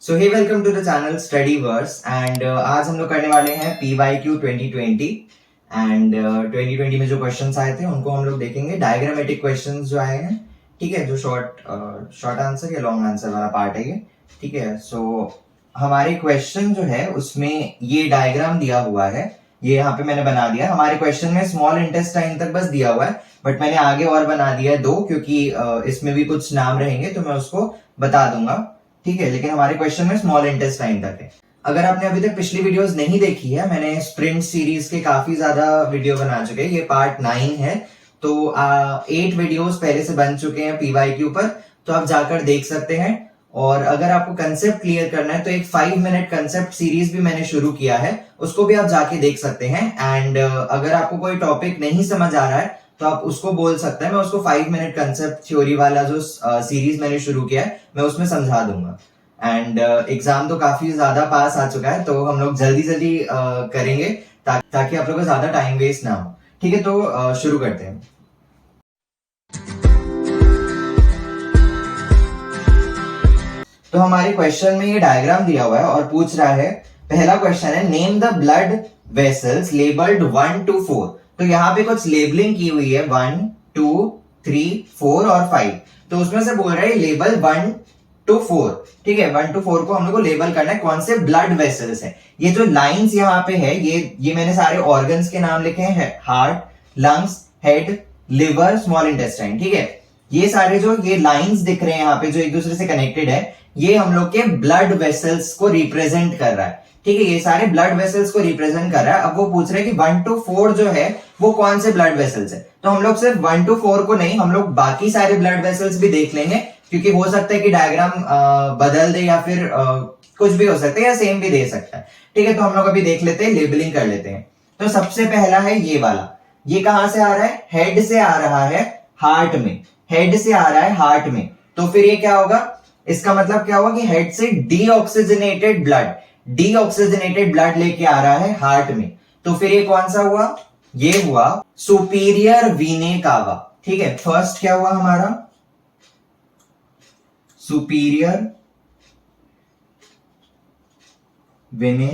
So hey welcome to the channel study verse and आज हम लोग करने वाले हैं PYQ 2020 एंड 2020 में जो क्वेश्चंस आए थे उनको हम लोग देखेंगे। डायग्रामेटिक क्वेश्चंस जो आए हैं, ठीक है, जो शॉर्ट आंसर या लॉन्ग आंसर वाला पार्ट है ये, ठीक है। सो हमारे क्वेश्चन जो है उसमें ये डायग्राम दिया हुआ है, ये यहाँ पे मैंने बना दिया। हमारे क्वेश्चन में स्मॉल इंटेस्टाइन तक बस दिया हुआ है, बट मैंने आगे और बना दिया है दो, क्योंकि इसमें भी कुछ नाम रहेंगे तो मैं उसको बता दूंगा, ठीक है। लेकिन हमारे क्वेश्चन में स्मॉल इंटेस्टाइन तक है। अगर आपने अभी तक पिछली वीडियोस नहीं देखी है, मैंने स्प्रिंट सीरीज के काफी ज्यादा वीडियो बना चुके हैं, ये पार्ट 9 है। तो 8 वीडियोस पहले से बन चुके हैं PYQ पर, तो आप जाकर देख सकते हैं। और अगर आपको कंसेप्ट क्लियर करना है तो एक 5 मिनट कंसेप्ट सीरीज भी मैंने शुरू किया है, उसको भी आप जाके देख सकते हैं। एंड अगर आपको कोई टॉपिक नहीं समझ आ रहा है तो आप उसको बोल सकते हैं, मैं उसको 5 मिनट कंसेप्ट थ्योरी वाला जो सीरीज मैंने शुरू किया है मैं उसमें समझा दूंगा। एंड एग्जाम तो काफी ज्यादा पास आ चुका है, तो हम लोग जल्दी जल्दी करेंगे ताकि आप लोगों को ज्यादा टाइम वेस्ट ना हो, ठीक है। तो शुरू करते हैं। तो हमारे क्वेश्चन में ये डायग्राम दिया हुआ है और पूछ रहा है, पहला क्वेश्चन है name the blood vessels labelled 1 to 4। तो यहाँ पे कुछ लेबलिंग की हुई है 1 2 3 4 और 5। तो उसमें से बोल रहे हैं लेबल 1 to 4, ठीक है। 1 to 4 को हम लोग को लेबल करना है। कौन से ब्लड वेसल्स है, ये जो लाइंस यहाँ पे है, ये मैंने सारे ऑर्गन्स के नाम लिखे हैं, heart, lungs, head, liver, small intestine, ठीक है। ये सारे जो ये लाइंस दिख रहे हैं यहाँ पे जो एक दूसरे से कनेक्टेड है, ये हम लोग के ब्लड वेसल्स को रिप्रेजेंट कर रहा है, ठीक है। ये सारे ब्लड वेसल्स को रिप्रेजेंट कर रहा है। अब वो पूछ रहे हैं कि 1 to 4 जो है वो कौन से ब्लड वेसल्स है। तो हम लोग सिर्फ 1 to 4 को नहीं, हम लोग बाकी सारे ब्लड वेसल्स भी देख लेंगे, क्योंकि हो सकता है कि डायग्राम बदल दे या फिर कुछ भी हो सकता है या सेम भी दे सकता है, ठीक है। तो हम लोग अभी देख लेते हैं, लेबलिंग कर लेते हैं। तो सबसे पहला है ये वाला, ये कहां से आ रहा है, हेड से आ रहा है हार्ट में, हेड से आ रहा है हार्ट में। तो फिर ये क्या होगा, इसका मतलब क्या होगा कि हेड से डीऑक्सीजनेटेड ब्लड लेके आ रहा है हार्ट में। तो फिर ये कौन सा हुआ, ये हुआ सुपीरियर वीने कावा, ठीक है। फर्स्ट क्या हुआ हमारा, सुपीरियर वेने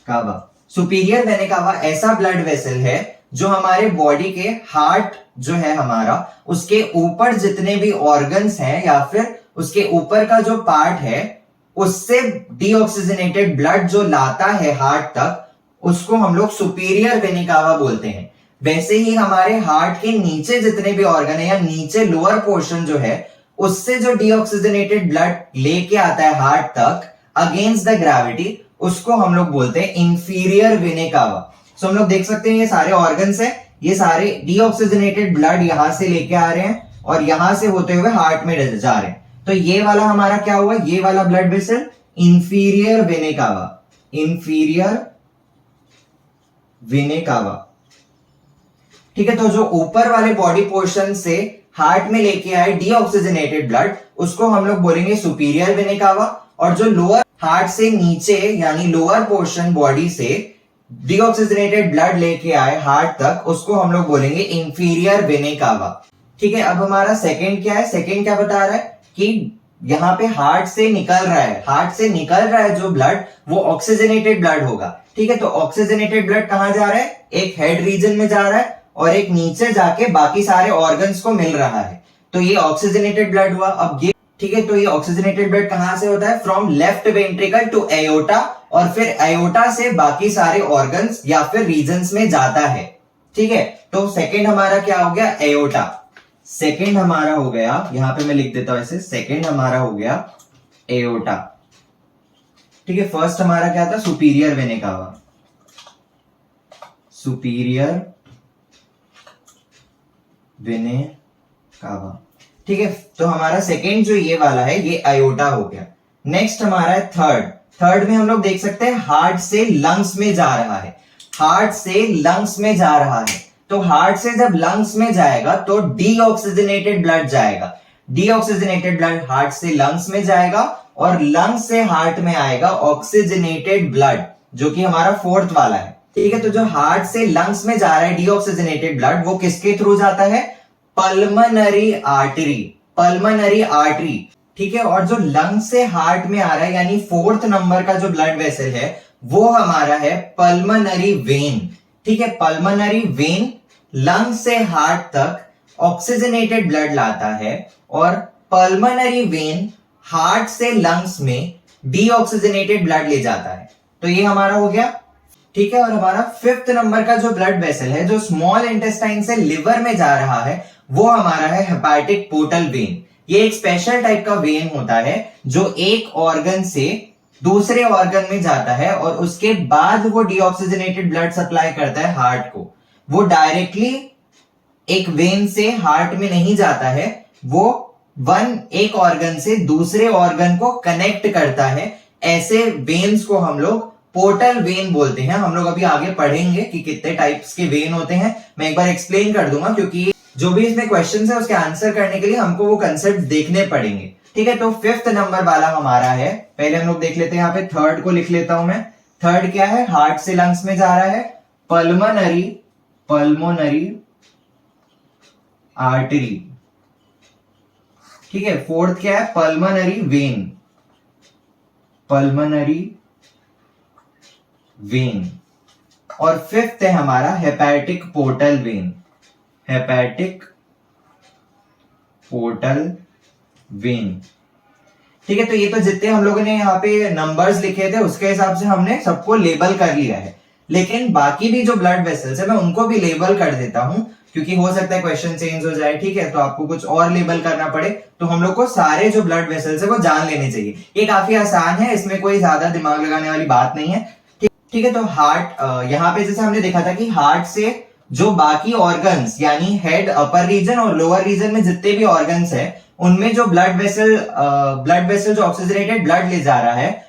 कावा। सुपीरियर वेने कावा ऐसा ब्लड वेसल है जो हमारे बॉडी के हार्ट जो है हमारा, उसके ऊपर जितने भी ऑर्गन्स हैं या फिर उसके ऊपर का जो पार्ट है, उससे डीऑक्सीजनेटेड ब्लड जो लाता है हार्ट तक, उसको हम लोग सुपीरियर वेने कावा बोलते हैं। वैसे ही हमारे हार्ट के नीचे जितने भी ऑर्गन है या नीचे लोअर पोर्शन जो है, उससे जो डीऑक्सीजनेटेड ब्लड लेके आता है हार्ट तक अगेंस्ट द ग्रेविटी, उसको हम लोग बोलते हैं इंफीरियर वेने कावा। सो हम लोग देख सकते हैं ये सारे ऑर्गन्स है, ये सारे डीऑक्सीजनेटेड ब्लड यहां से लेके आ रहे हैं और यहां से होते हुए हार्ट में जा रहे हैं। तो ये वाला हमारा क्या हुआ, ये वाला ब्लड वेसल इंफीरियर वेने कावा, इंफीरियर वेने कावा, ठीक है। तो जो ऊपर वाले बॉडी पोर्शन से हार्ट में लेके आए डीऑक्सीजनेटेड ब्लड, उसको हम लोग बोलेंगे सुपीरियर वेने कावा। और जो लोअर हार्ट से नीचे यानी लोअर पोर्शन बॉडी से डीऑक्सीजनेटेड ब्लड लेके आए हार्ट तक, उसको हम लोग बोलेंगे इंफीरियर वेने कावा, ठीक है। अब हमारा सेकंड क्या है, सेकंड क्या बता रहा है कि यहाँ पे हार्ट से निकल रहा है जो ब्लड, वो ऑक्सीजनेटेड ब्लड होगा, ठीक है। तो ऑक्सीजनेटेड ब्लड कहां जा रहा है, एक हेड रीजन में जा रहा है और एक नीचे जाके बाकी सारे ऑर्गन्स को मिल रहा है। तो ये ऑक्सीजनेटेड ब्लड हुआ। अब ये, ठीक है, तो ये ऑक्सीजनेटेड ब्लड कहां से होता है, from left ventricle to aorta, और फिर एयोटा से बाकी सारे ऑर्गन्स या फिर रीजन्स में जाता है, ठीक है। तो सेकंड हमारा क्या हो गया, एयोटा। सेकंड हमारा हो गया, यहां पे मैं लिख देता हूं ऐसे, सेकंड हमारा हो गया एयोटा, ठीक है। फर्स्ट हमारा क्या था, सुपीरियर वेने कावा, सुपीरियर वेने कावा, ठीक है। तो हमारा सेकंड जो ये वाला है ये आयोटा हो गया। नेक्स्ट हमारा है थर्ड में हम लोग देख सकते हैं हार्ट से लंग्स में जा रहा है, हार्ट से लंग्स में जा रहा है। तो हार्ट से जब लंग्स में जाएगा तो डीऑक्सीजनेटेड ब्लड जाएगा, डीऑक्सीजनेटेड ब्लड हार्ट से लंग्स में जाएगा और लंग्स से हार्ट में आएगा ऑक्सीजनेटेड ब्लड, जो कि हमारा फोर्थ वाला है, ठीक है। तो जो हार्ट से लंग्स में जा रहा है डीऑक्सीजनेटेड ब्लड, वो किसके थ्रू जाता है, पल्मनरी आर्टरी, पल्मनरी आर्टरी, ठीक है, और जो लंग से हार्ट में आ रहा है यानी 4th नंबर का जो ब्लड वेसल है वो हमारा है पल्मोनरी वेन। ठीक है, पल्मोनरी वेन लंग से हार्ट तक ऑक्सीजनेटेड ब्लड लाता है और पल्मोनरी वेन हार्ट से लंग्स में डीऑक्सीजनेटेड ब्लड ले जाता है। तो ये हमारा हो गया। ठीक है, और हमारा 5th नंबर का जो ब्लड वेसल है जो स्मॉल इंटेस्टाइन से लिवर में जा रहा है वो हमारा है हेपेटिक पोर्टल वेन। ये एक स्पेशल टाइप का वेन होता है जो एक ऑर्गन से दूसरे ऑर्गन में जाता है और उसके बाद वो डीऑक्सीजनेटेड ब्लड सप्लाई करता है हार्ट को। वो डायरेक्टली एक वेन से हार्ट में नहीं जाता है, वो एक ऑर्गन से दूसरे ऑर्गन को कनेक्ट करता है। ऐसे वेन्स को हम लोग पोर्टल वेन बोलते हैं। हम लोग अभी आगे पढ़ेंगे कि कितने टाइप्स के वेन होते हैं, मैं एक बार एक्सप्लेन कर दूंगा क्योंकि जो भी इसमें क्वेश्चंस है उसके आंसर करने के लिए हमको वो कंसेप्ट देखने पड़ेंगे। ठीक है, तो 5th नंबर वाला हमारा है, पहले हम लोग देख लेते हैं। यहाँ पे 3rd को लिख लेता हूं मैं। 3rd क्या है, हार्ट से लंग्स में जा रहा है, पल्मोनरी आर्टरी। ठीक है, 4th क्या है, पल्मोनरी वेन और 5th है हमारा हेपेटिक पोर्टल वेन। ठीक है, तो ये तो जितने हम लोगों ने यहाँ पे नंबर्स लिखे थे उसके हिसाब से हमने सबको लेबल कर लिया है, लेकिन बाकी भी जो ब्लड वेसल्स है मैं उनको भी लेबल कर देता हूं क्योंकि हो सकता है क्वेश्चन चेंज हो जाए। ठीक है, तो आपको कुछ और लेबल करना पड़े, तो हम लोग को सारे जो ब्लड वेसल्स है वो जान लेने चाहिए। ये काफी आसान है, इसमें कोई ज्यादा दिमाग लगाने वाली बात नहीं है। ठीक है, तो हार्ट यहाँ पे जैसे हमने देखा था कि हार्ट से जो बाकी ऑर्गन्स यानी हेड, अपर रीजन और लोअर रीजन में जितने भी ऑर्गन्स है उनमें जो ब्लड वेसल जो ऑक्सीजनेटेड ब्लड ले जा रहा है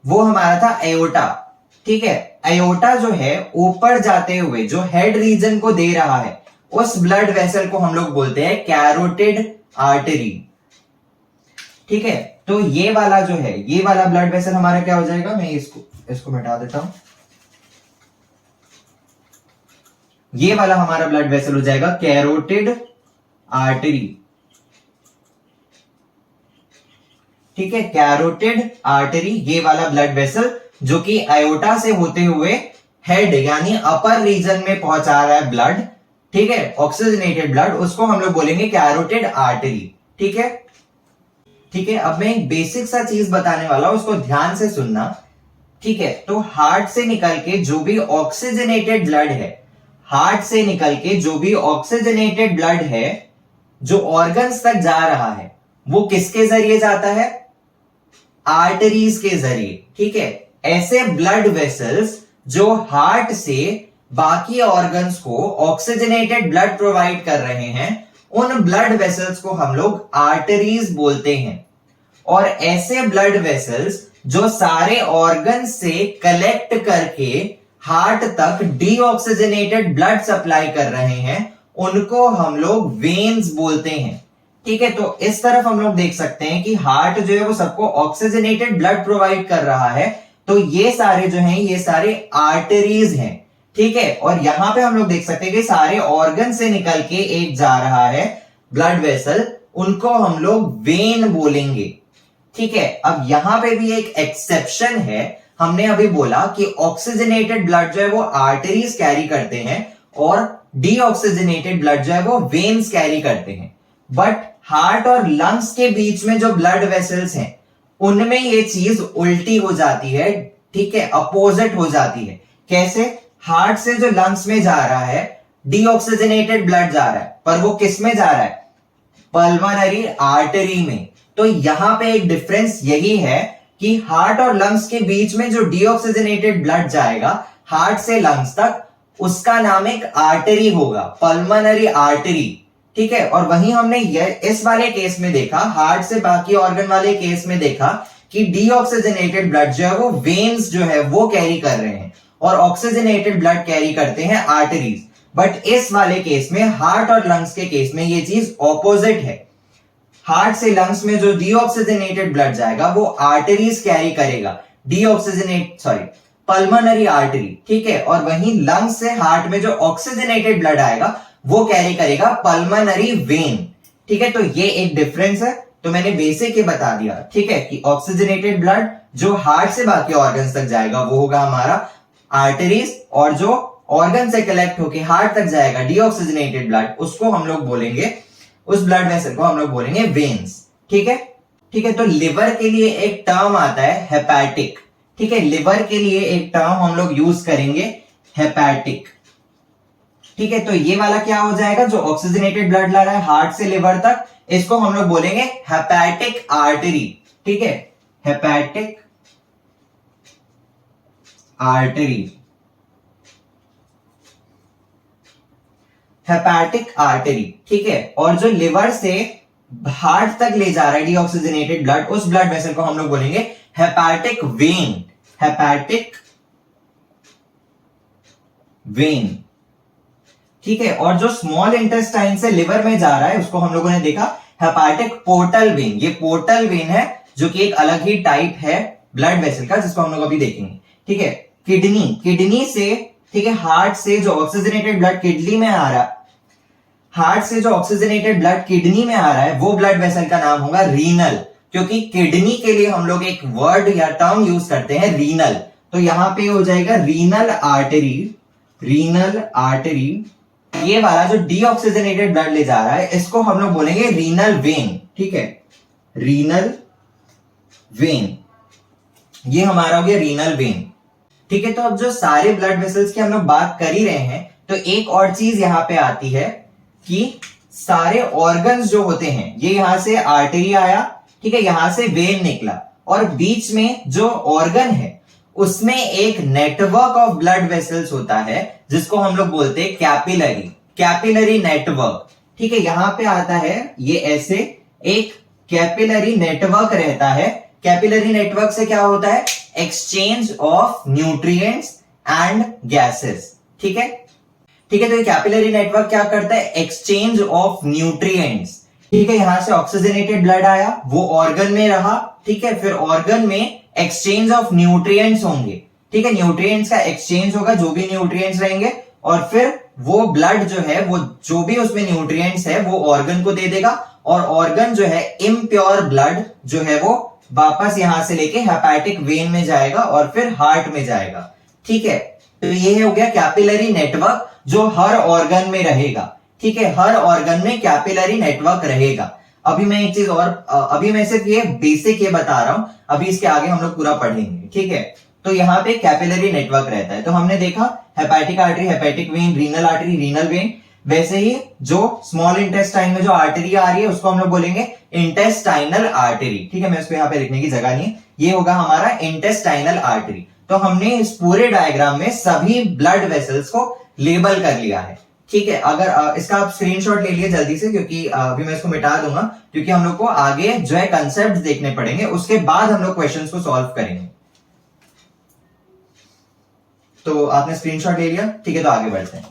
वो हमारा था एओर्टा। ठीक है, एओर्टा जो है ऊपर जाते हुए जो हेड रीजन को दे रहा है उस ब्लड वेसल को हम लोग बोलते हैं कैरोटिड आर्टरी। ठीक है, तो ये वाला जो है, ये वाला ब्लड वेसल हमारा क्या हो जाएगा, मैं इसको मिटा देता हूं। ये वाला हमारा ब्लड वेसल हो जाएगा कैरोटिड आर्टरी। ठीक है, कैरोटिड आर्टरी ये वाला ब्लड वेसल जो कि आयोटा से होते हुए हेड यानी अपर रीजन में पहुंचा रहा है ब्लड। ठीक है, ऑक्सीजनेटेड ब्लड, उसको हम लोग बोलेंगे कैरोटिड आर्टरी। ठीक है, ठीक है, अब मैं एक बेसिक सा चीज बताने वाला हूं, उसको ध्यान से सुनना। ठीक है, तो हार्ट से निकल के जो भी ऑक्सीजनेटेड ब्लड है, हार्ट से निकल के जो भी ऑक्सीजनेटेड ब्लड है जो ऑर्गन्स तक जा रहा है वो किसके जरिए जाता है, आर्टरीज के जरिए। ठीक है, ऐसे ब्लड वेसल्स जो हार्ट से बाकी ऑर्गन्स को ऑक्सीजनेटेड ब्लड प्रोवाइड कर रहे हैं उन ब्लड वेसल्स को हम लोग आर्टरीज बोलते हैं। और ऐसे ब्लड वेसल्स जो सारे ऑर्गन से कलेक्ट करके हार्ट तक डीऑक्सीजनेटेड ब्लड सप्लाई कर रहे हैं उनको हम लोग वेन्स बोलते हैं। ठीक है, तो इस तरफ हम लोग देख सकते हैं कि हार्ट जो है वो सबको ऑक्सीजनेटेड ब्लड प्रोवाइड कर रहा है, तो ये सारे जो हैं ये सारे आर्टरीज हैं। ठीक है, और यहां पे हम लोग देख सकते हैं कि सारे ऑर्गन से निकल के एक जा रहा है ब्लड वेसल, उनको हम लोग वेन बोलेंगे। ठीक है, अब यहां पे भी एक एक्सेप्शन है। हमने अभी बोला कि ऑक्सीजनेटेड ब्लड जो है वो आर्टरीज कैरी करते हैं और डीऑक्सीजनेटेड ब्लड जो है वो वेन्स कैरी करते हैं। बट हार्ट और लंग्स के बीच में जो ब्लड वेसल्स हैं उनमें ये चीज उल्टी हो जाती है। ठीक है, अपोजिट हो जाती है। कैसे, हार्ट से जो लंग्स में जा रहा है डीऑक्सीजनेटेड ब्लड जा रहा है, पर वो किस में जा रहा है, पल्मोनरी आर्टरी में। तो यहां पे एक डिफरेंस यही है कि हार्ट और लंग्स के बीच में जो डीऑक्सीजनेटेड ब्लड जाएगा हार्ट से लंग्स तक, उसका नाम एक आर्टरी होगा, पल्मोनरी आर्टरी। ठीक है, और वहीं हमने इस वाले केस में देखा, हार्ट से बाकी ऑर्गन वाले केस में देखा कि डीऑक्सीजनेटेड ब्लड जो है वो वेन्स जो है वो कैरी कर रहे हैं और ऑक्सीजनेटेड ब्लड कैरी करते हैं आर्टरीज। बट इस वाले केस में, हार्ट और लंग्स के केस में, ये चीज ऑपोजिट है। हार्ट से लंग्स में जो डीऑक्सीजनेटेड ब्लड जाएगा वो आर्टरीज कैरी करेगा, पल्मोनरी आर्टरी। ठीक है, और वहीं लंग्स से हार्ट में जो ऑक्सीजनेटेड ब्लड आएगा वो कैरी करेगा पल्मोनरी वेन। ठीक है, तो ये एक डिफरेंस है। तो मैंने बेसिक ये बता दिया, ठीक है, कि ऑक्सीजनेटेड ब्लड जो हार्ट से बाकी ऑर्गन्स तक जाएगा वो होगा हमारा आर्टरीज, और जो ऑर्गन से कलेक्ट होके हार्ट तक जाएगा डीऑक्सीजनेटेड ब्लड, उसको हम लोग बोलेंगे, उस ब्लड वेसल को हम लोग बोलेंगे वेन्स। ठीक है, ठीक है। तो लिवर के लिए एक टर्म आता है हेपैटिक, ठीक है, लिवर के लिए एक टर्म हम लोग यूज करेंगे हेपैटिक। ठीक है, तो ये वाला क्या हो जाएगा, जो ऑक्सीजनेटेड ब्लड ला रहा है हार्ट से लिवर तक, इसको हम लोग बोलेंगे हेपैटिक आर्टरी। ठीक है, हेपैटिक आर्टरी, हेपैटिक आर्टरी। ठीक है, और जो लिवर से हार्ट तक ले जा रहा है डीऑक्सीजनेटेड ब्लड, उस ब्लड वेसल को हम लोग बोलेंगे हेपैटिक वेन, हेपैटिक वेन। ठीक है, और जो स्मॉल इंटेस्टाइन से लिवर में जा रहा है उसको हम लोगों ने देखा हेपैटिक पोर्टल वेन। ये पोर्टल वेन है जो कि एक अलग ही टाइप है ब्लड वेसल का, जिसको हम लोग अभी देखेंगे। ठीक है, किडनी, किडनी से, ठीक है, हार्ट से जो ऑक्सीजनेटेड ब्लड किडनी में आ रहा, हार्ट से जो ऑक्सीजनेटेड ब्लड किडनी में आ रहा है वो ब्लड वेसल का नाम होगा रीनल, क्योंकि किडनी के लिए हम लोग एक वर्ड या टर्म यूज करते हैं रीनल। तो यहां पे हो जाएगा रीनल आर्टरी, रीनल आर्टरी। ये वाला जो डीऑक्सीजनेटेड ब्लड ले जा रहा है इसको हम लोग बोलेंगे रीनल वेन। ठीक है, रीनल वेन, ये हमारा हो गया रीनल वेन। ठीक है, तो अब जो सारे ब्लड वेसल्स की हम लोग बात कर ही रहे हैं, तो एक और चीज यहां पे आती है कि सारे ऑर्गन्स जो होते हैं, ये यहां से आर्टरी आया, ठीक है, यहां से वेन निकला, और बीच में जो ऑर्गन है उसमें एक नेटवर्क ऑफ ब्लड वेसल्स होता है जिसको हम लोग बोलते हैं कैपिलरी, कैपिलरी नेटवर्क। ठीक है, यहां पे आता है ये ऐसे एक कैपिलरी नेटवर्क रहता है। कैपिलरी नेटवर्क से क्या होता है, exchange of nutrients and gases. ठीक है, ठीक है, तो ये कैपिलरी नेटवर्क क्या करता है, एक्सचेंज ऑफ न्यूट्रिएंट्स। ठीक है, यहां से ऑक्सीजनेटेड ब्लड आया, वो ऑर्गन में रहा, ठीक है, फिर ऑर्गन में एक्सचेंज ऑफ न्यूट्रिएंट्स होंगे। ठीक है, न्यूट्रिएंट्स का एक्सचेंज होगा, जो भी न्यूट्रिएंट्स रहेंगे, और फिर वो ब्लड जो है, वो जो भी उसमें न्यूट्रिएंट्स है वो ऑर्गन को दे देगा, और ऑर्गन जो है इम्प्योर ब्लड जो है वो वापस यहां से लेके हेपैटिक वेन में जाएगा और फिर हार्ट में जाएगा। ठीक है, तो ये हो गया कैपिलरी नेटवर्क जो हर ऑर्गन में रहेगा। ठीक है, हर ऑर्गन में कैपिलरी नेटवर्क रहेगा। अभी मैं एक चीज और, अभी मैं सिर्फ ये बेसिक ये बता रहा हूं, अभी इसके आगे हम लोग पूरा पढ़ेंगे। ठीक है, तो यहाँ पे कैपिलरी नेटवर्क रहता है। तो हमने देखा hepatic artery, hepatic when, renal artery, renal vein. वैसे ही जो स्मॉल इंटेस्टाइन में जो आर्टरी आ रही है उसको हम लोग बोलेंगे इंटेस्टाइनल आर्टरी। ठीक है, मैं उसको यहाँ पे लिखने की जगह नहीं है, ये होगा हमारा इंटेस्टाइनल आर्टरी। तो हमने इस पूरे डायग्राम में सभी ब्लड वेसल्स को लेबल कर लिया है। ठीक है, अगर इसका आप स्क्रीनशॉट ले लिए जल्दी से, क्योंकि अभी मैं इसको मिटा दूंगा, क्योंकि हम लोग को आगे जो है कंसेप्ट देखने पड़ेंगे, उसके बाद हम लोग क्वेश्चंस को सॉल्व करेंगे। तो आपने स्क्रीनशॉट ले लिया, ठीक है, तो आगे बढ़ते हैं।